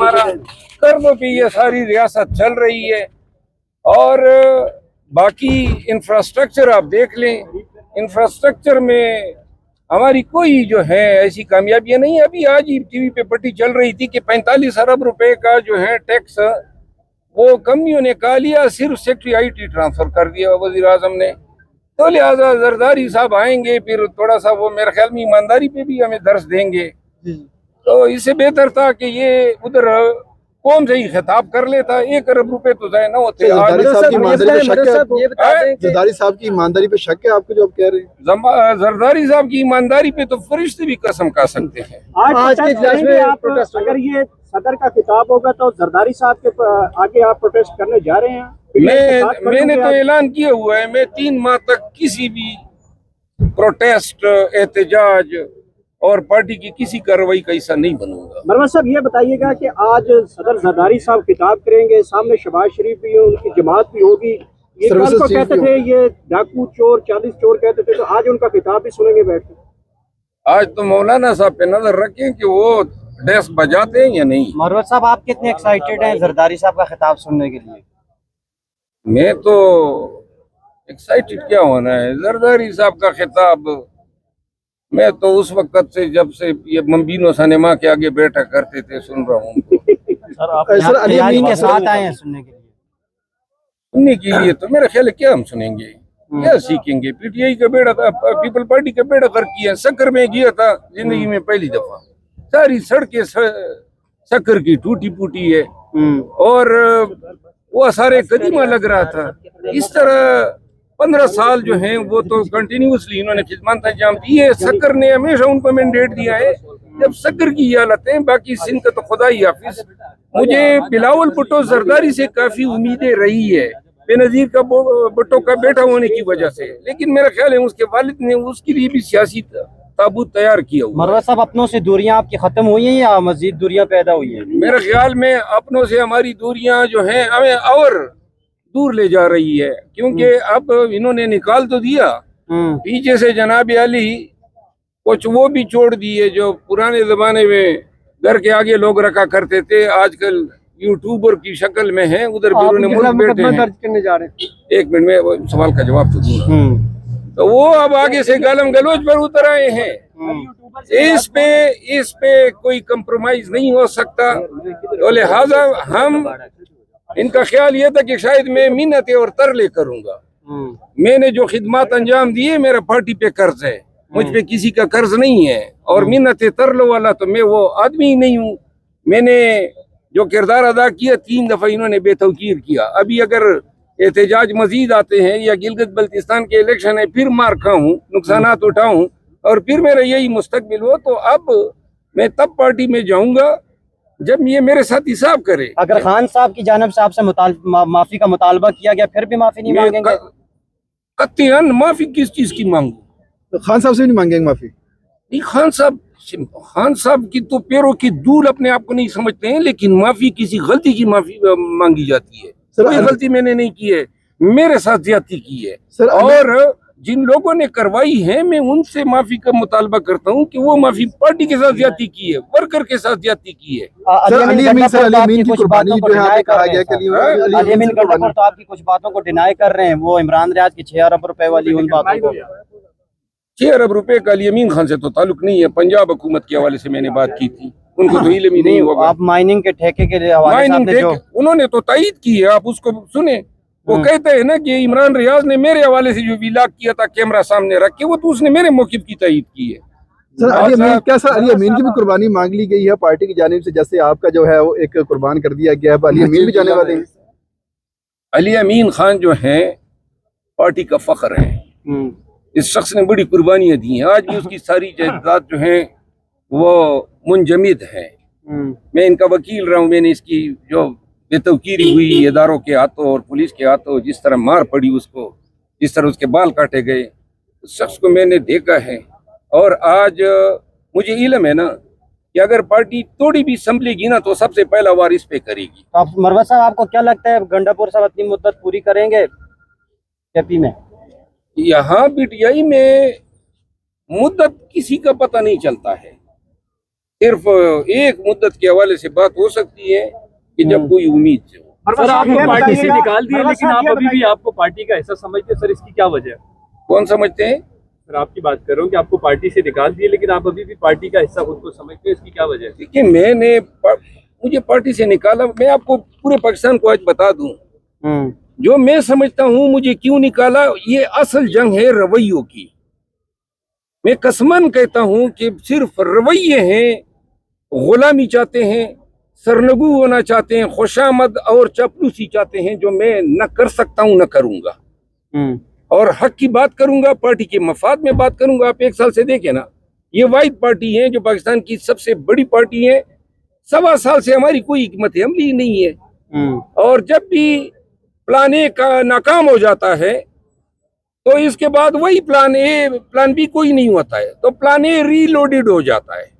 हमारा कर्जों पे ये सारी रियासत चल रही है। और बाकी इंफ्रास्ट्रक्चर आप देख लें, इंफ्रास्ट्रक्चर में हमारी कोई जो है ऐसी कामयाबियां नहीं है। अभी आज ही टीवी पे पट्टी चल रही थी कि 45 अरब रुपए का जो है टैक्स वो कंपनियों ने कहा लिया, सिर्फ सेक्रेटरी आईटी ट्रांसफर कर दिया वजीर आजम ने। तो लिहाजा जरदारी साहब आएंगे, फिर थोड़ा सा वो मेरे ख्याल में ईमानदारी पे भी हमें दर्श देंगे। तो इससे बेहतर था कि ये उधर कौन से ही खिताब कर लेता। 1 अरब रुपए तो जाए ना होते। जरदारी साहब की ईमानदारी पे शक है आपको? ये बता दें कि जरदारी साहब की ईमानदारी पे शक है आपको जो आप कह रहे हैं? जरदारी साहब की ईमानदारी पे तो फरिश्ते भी कसम खा सकते हैं। आज के इजलास में आप अगर ये सदर का खिताब होगा तो जरदारी साहब के आगे आप प्रोटेस्ट करने जा रहे हैं? मैंने तो ऐलान किया हुआ है, मैं 3 माह तक किसी भी प्रोटेस्ट, एहतजाज और पार्टी की किसी कार्रवाई का हिस्सा नहीं बनूंगा। मरवत साहब ये बताइएगा कि आज सदर जरदारी साहब खिताब करेंगे, सामने शहबाज शरीफ भी है, उनकी जमात भी होगी। ये कल को कहते थे ये डाकू चोर, 40 चोर कहते थे, तो आज उनका खिताब भी सुनेंगे बैठ के? आज तो मौलाना साहब पे नजर रखें कि वो डेस्क बजाते हैं या नहीं। मरवत साहब आप कितने एक्साइटेड हैं जरदारी साहब का खिताब सुनने के लिए? मैं तो एक्साइटेड क्या होना है, जरदारी साहब का खिताब मैं तो उस वक्त से जब से ये मम्बीनो सिनेमा के आगे बैठा करते थे सुन रहा हूँ उनको। सर आप तैयारी के साथ आए हैं सुनने के लिए? सुनने के लिए तो मेरा ख्याल है क्या हम सुनेंगे, क्या सीखेंगे। पीटीआई का बेड़ा था, पीपल पार्टी का बेड़ा कर किया। शक्कर में गया था जिंदगी में पहली दफा, सारी सड़कें शक्कर की टूटी फूटी है और वो सारे कदीमा लग रहा था। इस तरह 15 साल जो हैं वो तो कंटिन्यूसली इन्होंने खिदमत अंजाम दी है। शक्कर ने हमेशा उनको मैंडेट दिया है। जब शक्कर की ये हालत है, बाकी सिंध का तो खुदा ही हाफिज। मुझे बिलावल भुट्टो जरदारी से काफी उम्मीदें रही है, बेनजीर का भुट्टो का बेटा होने की वजह से, लेकिन मेरा ख्याल है उसके वालिद ने उसके लिए भी सियासी ताबूत तैयार किया हुआ। मरवत साहब अपनों से दूरियां आपकी खत्म हुई हैं या मजीद दूरियां पैदा हुई हैं? मेरे ख्याल में अपनों से हमारी दूरियां जो हैं हमें और दूर ले जा रही है, क्योंकि अब इन्होंने निकाल तो दिया पीछे से जनाब अली, कुछ वो भी छोड़ दिए जो पुराने जमाने में घर के आगे लोग रखा करते थे, आजकल यूट्यूबर की शक्ल में हैं, उधर बैरून मुल्क बैठे हैं। दर्ज करने जा रहे हैं? 1 मिनट में वो सवाल का जवाब तो दूंगा। तो वो अब आगे से गालम गलोच पर उतर आए हैं। इस पे कोई कंप्रोमाइज नहीं हो सकता। तो लिहाजा हम इनका ख्याल ये था कि शायद मैं मिन्नतें और तरले करूंगा। मैंने जो खिदमत अंजाम दिए, मेरा पार्टी पे कर्ज है, मुझ पे किसी का कर्ज नहीं है। और मिन्नतें तरलो वाला तो मैं वो आदमी ही नहीं हूँ। मैंने जो किरदार अदा किया 3 दफा इन्होंने बेतौकीर किया। अभी अगर एहतजाज मजीद आते हैं या गिलगित बल्तिस्तान के इलेक्शन है, फिर मार खाऊं, नुकसानात उठाऊं और फिर मेरा यही मुस्तकबिल हो, तो अब मैं तब पार्टी में जाऊंगा जब ये मेरे साथ हिसाब करे। अगर खान साहब की जानिब से आपसे माफी का मुतालबा किया गया फिर भी माफी नहीं मांगेंगे? कत्तियान माफी किस चीज की मांगू? तो खान साहब से नहीं मांगेंगे माफी? नहीं, खान साहब की तो पैरों की धूल अपने आप को नहीं समझते हैं, लेकिन माफी किसी गलती की माफी मांगी जाती है। कोई गलती मैंने नहीं की है, मेरे साथ ज्यादती की है। और जिन लोगों ने करवाई है मैं उनसे माफी का मुतालबा करता हूँ कि वो माफी पार्टी के साथ ज्यादती की है, वर्कर के साथ ज्यादती की है। सर अली अमीन की कुर्बानी जो है आपने कहा गया कि अली अमीन गड्ढापुर तो आपकी कुछ बातों को डिनाई कर रहे हैं, वो इमरान रियाज की 6 अरब रुपए वाली उन बातों को। 6 अरब रुपए का अली अमीन खान से तो ताल्लुक नहीं है, पंजाब हुकूमत के हवाले से मैंने बात की थी, उनको तो इल्म ही नहीं होगा। आप माइनिंग के ठेके के लिए उन्होंने तो तायद की है, आप उसको सुने। वो कहते हैं ना कि इमरान रियाज ने मेरे हवाले से जो विलाग किया था कैमरा सामने रख के, वो तो उसने मेरे मौक़िफ़ की तायद की है। सर अली अमीन की भी कुर्बानी मांग ली गई है पार्टी की जानिब से, जैसे आपका जो है वो एक कुर्बान कर दिया गया है, अली अमीन भी जाने वाले हैं? अली अमीन खान जो है पार्टी का फख्र है। इस शख्स ने बड़ी कुर्बानियां दी हैं, आज भी उसकी सारी जायदाद जो है वो मुंजमिद है। मैं इनका वकील रहा हूँ। मैंने इसकी जो बेतौकीरी हुई इदारों के हाथों और पुलिस के हाथों, जिस तरह मार पड़ी उसको, जिस तरह उसके बाल काटे गए, उस शख्स को मैंने देखा है। और आज मुझे इल्म है ना कि अगर पार्टी थोड़ी भी संभलेगी ना तो सबसे पहला वार इस पे करेगी। तो आप मरवत साहब आपको क्या लगता है गंडापुर साहब अपनी मुद्दत पूरी करेंगे एपी में? यहाँ पीटीआई में मुद्दत किसी का पता नहीं चलता है। सिर्फ एक मुद्दत के हवाले से बात हो सकती है कि जब कोई उम्मीद से हो। सर आपको पार्टी से निकाल दिए, लेकिन आप अभी भी आपको पार्टी का हिस्सा समझते हैं, सर इसकी क्या वजह है? कौन समझते हैं? सर आपकी बात कर रहा हूँ कि आपको पार्टी से निकाल दिए, लेकिन आप अभी भी पार्टी का हिस्सा खुद को समझते हैं, इसकी क्या वजह है? देखिए, मुझे पार्टी से निकाला, मैं आपको पूरे पाकिस्तान को आज बता दूं जो मैं समझता हूं मुझे क्यों निकाला। ये असल जंग है रवैयों की। मैं कसमन कहता हूं कि सिर्फ रवैये हैं, गुलामी चाहते हैं, सरनगू होना चाहते हैं, खुशामद और चपलूसी चाहते हैं, जो मैं न कर सकता हूं न करूंगा। और हक की बात करूंगा, पार्टी के मफाद में बात करूंगा। आप 1 साल से देखें ना, ये वाहिद पार्टी है जो पाकिस्तान की सबसे बड़ी पार्टी है। 1.25 साल से हमारी कोई हिकमत अमली नहीं है। और जब भी प्लान ए का नाकाम हो जाता है तो इसके बाद वही प्लान बी कोई नहीं होता है, तो प्लान ए रीलोडेड हो जाता है।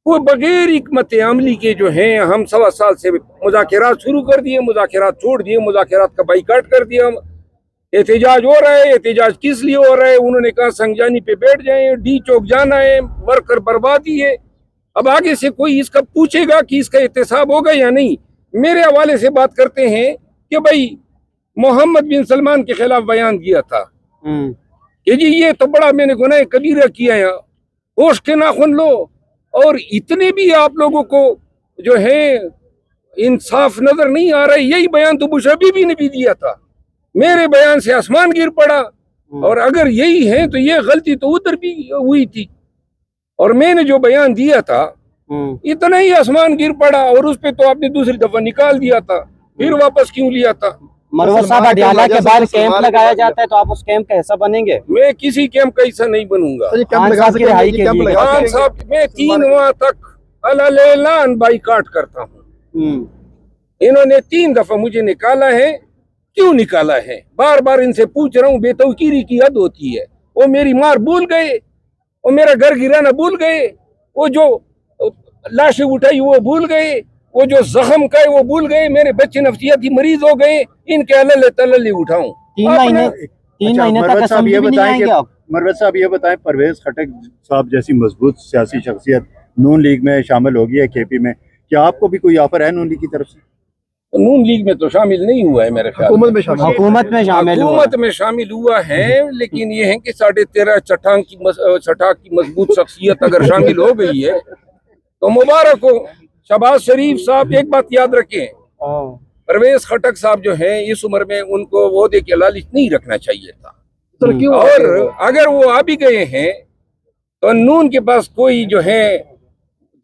वो बगैर हिकमत अमली के जो हैं, हम 1.25 साल से मुज़ाकरात शुरू कर दिए, मुज़ाकरात छोड़ दिए, मुज़ाकरात का बाइकाट कर दिया। एहतजाज हो रहा है, एहतजाज किस लिए हो रहा है? उन्होंने कहा संगजानी पे बैठ जाए, डी चौक जाना है, वर्कर बर्बादी है। अब आगे से कोई इसका पूछेगा कि इसका एहतसाब होगा या नहीं। मेरे हवाले से बात करते हैं कि भाई मोहम्मद बिन सलमान के खिलाफ बयान दिया था कि जी ये तो बड़ा मैंने गुनाह कबीरा किया है, होश के नाखुन लो। और इतने भी आप लोगों को जो है इंसाफ नजर नहीं आ रहा है। यही बयान तो बुश हबीबी ने भी दिया था, मेरे बयान से आसमान गिर पड़ा। और अगर यही है तो ये गलती तो उधर भी हुई थी, और मैंने जो बयान दिया था इतना ही आसमान गिर पड़ा, और उस पे तो आपने दूसरी दफा निकाल दिया था, फिर वापस क्यों लिया था? मरवत साहब अडियाला के बाहर कैंप लगाया जाता है, तो आप उस कैंप का हिस्सा बनेंगे? मैं किसी कैंप का हिस्सा नहीं बनूंगा। खान साहब की रिहाई के लिए खान साहब, मैं 3 माह तक अलान बाइकाट करता हूँ। इन्होंने 3 दफा मुझे निकाला है। क्यों निकाला है? बार बार इनसे पूछ रहा हूँ, बेतौकीरी की हद होती है। वो मेरी मार भूल गए, वो मेरा घर गिराना भूल गए, वो जो लाशें उठाई वो भूल गए, वो जो जख्म का है वो भूल गए, मेरे बच्चे नफ्सियाती मरीज हो गए, इनके अल्लाह तल्ले उठाऊं। 3 महीने तक असेंबली भी नहीं आएंगे आप? मरवत साहब ये बताएं, परवेज खटक साहब जैसी मजबूत सियासी शख्सियत नून लीग में शामिल हो गई है KP में, क्या आपको भी कोई ऑफर है नून लीग की तरफ से? नून लीग में तो शामिल नहीं हुआ है मेरे ख्याल। हुकूमत में शामिल हुआ है, लेकिन ये है कि 13.5 चटाक की मजबूत शख्सियत अगर शामिल हो गई है तो मुबारक हो। शहबाज शरीफ साहब, एक बात याद रखें, परवेज खटक साहब जो हैं इस उम्र में उनको ओहदे के लालच नहीं रखना चाहिए था। और अगर वो आ भी गए हैं तो नून के पास कोई जो है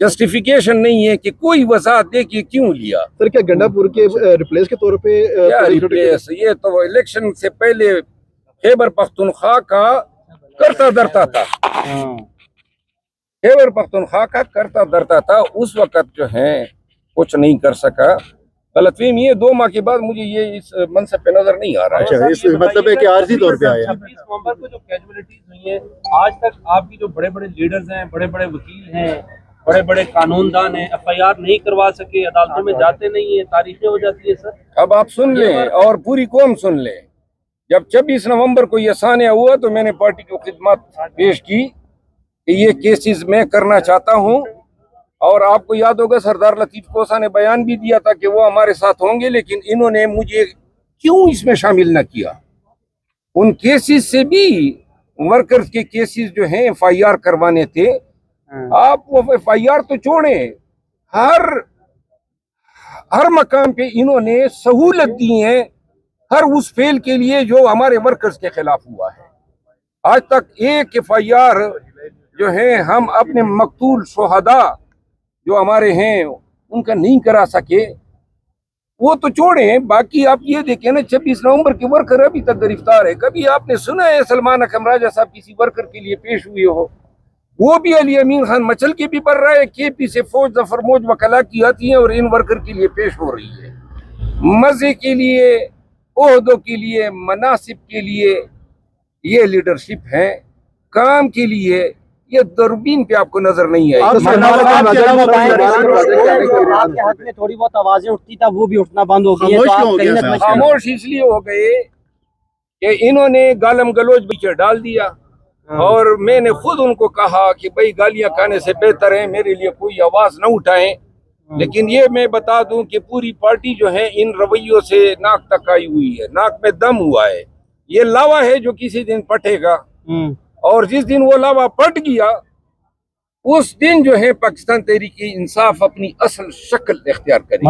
जस्टिफिकेशन नहीं है कि कोई वजाहत दे कि क्यों लिया। सर क्या गंडापुर के रिप्लेस के तौर पे रिप्लेस? ये तो इलेक्शन से पहले खैबर पख्तूनख्वा का करता धरता था, खैबर पख्तूनख्वा का करता धरता था। उस वक्त जो है कुछ नहीं कर सका। गलतफहमी ये 2 माह के बाद मुझे ये इस मनसब पे नजर नहीं आ रहा है। अच्छा, इस मतलब है कि आर्जी तौर पे आया। 26 नवंबर को जो कैजुअलिटीज हुई है, आज तक आपकी जो बड़े बड़े लीडर्स हैं, बड़े बड़े वकील हैं, बड़े बड़े कानूनदान हैं, FIR नहीं करवा सके, अदालतों में जाते नहीं है, तारीखें हो जाती है। सर अब आप सुन लें और पूरी कौम सुन ले। जब 26 नवंबर को ये सानिया हुआ तो मैंने पार्टी को खिदमत पेश की कि ये केसेस मैं करना चाहता हूं। और आपको याद होगा सरदार लतीफ कोसा ने बयान भी दिया था कि वो हमारे साथ होंगे, लेकिन इन्होंने मुझे क्यों इसमें शामिल न किया? उन केसेस से भी वर्कर्स के केसेस जो हैं FIR करवाने थे। आप वो FIR तो छोड़े, हर मकाम पे इन्होंने सहूलत दी है, हर उस फेल के लिए जो हमारे वर्कर्स के खिलाफ हुआ है। आज तक एक FIR जो है हम अपने मकतूल शोहदा जो हमारे हैं उनका नहीं करा सके। वो तो छोड़े, बाकी आप ये देखें ना, 26 नवंबर के वर्कर अभी तक गिरफ्तार है। कभी आपने सुना है सलमान अकरम राजा साहब किसी वर्कर के लिए पेश हुए हो? वो भी अली अमीन खान मचल के भी बढ़ रहा है, KP से फौज जफर मौज वकला की आती है और इन वर्कर के लिए पेश हो रही है। मजे के लिए, ओहदों के लिए, मनासिब के लिए ये लीडरशिप है, काम के लिए ये दूरबीन पे आपको नजर नहीं आई। आपके हाथ में थोड़ी बहुत आवाजें उठती था, वो भी उठना बंद हो गई है, तो आप कहीं ना कहीं खामोश इसलिए हो गए कि इन्होंने गालम गलोच पीछे डाल दिया। और मैंने खुद उनको कहा कि भाई गालियां खाने से बेहतर है मेरे लिए कोई आवाज न उठाएं। लेकिन ये मैं बता दूं कि पूरी पार्टी जो है इन रवैयों से नाक तक आई हुई है, नाक में दम हुआ है। ये लावा है जो किसी दिन पटेगा, और जिस दिन वो लावा पट गया उस दिन जो है पाकिस्तान तहरीक इंसाफ अपनी असल शक्ल इख्तियार करेगी।